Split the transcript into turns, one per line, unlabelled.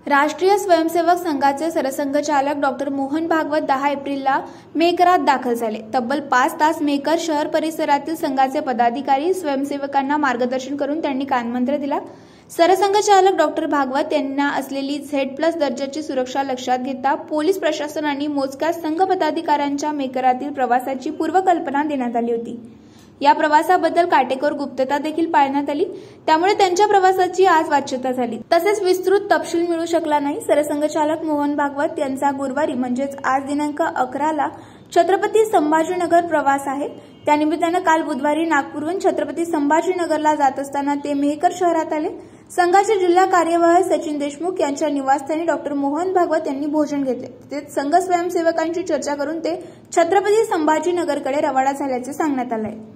राष्ट्रीय स्वयंसेवक संघाचे सरसंघचालक डॉ. मोहन भागवत 10 एप्रिलला मेहकरात दाखल झाले। तब्बल 5 तास मेहकर शहर परिसरातील संघाचे पदाधिकारी स्वयंसेवकांना मार्गदर्शन करून त्यांनी कानमंत्र दिला। सरसंघचालक डॉ. भागवत यांना असलेली Z+ दर्जाची सुरक्षा लक्षात घेता पोलीस प्रशासनाने मोजक्या संघ पदाधिकाऱ्यांच्या मेहकरातील प्रवासाची पूर्वकल्पना देण्यात आली होती। या प्रवासाबद्दल काटेकोर गुप्तता देखील पाळण्यात आली, त्यामुळे त्यांच्या प्रवासाची आज वाच्यता झाली। तसेच विस्तृत तपशील मिळू शकला नाही। सरसंघचालक मोहन भागवत यांचा गुरुवारी म्हणजेच आज दिनांक 11ला छत्रपती संभाजीनगर प्रवास आहे। त्यानिमित्ताने काल बुधवारी नागपूरहून छत्रपती संभाजीनगरला जात असताना ते मेहकर शहरात आले। संघाचे जिल्हा कार्यवाह सचिन देशमुख यांच्या निवासस्थानी डॉ. मोहन भागवत यांनी भोजन घेतले। तेच संघ स्वयंसेवकांची चर्चा करून ते छत्रपती संभाजीनगरकडे रवाना झाल्याचे सांगण्यात आले।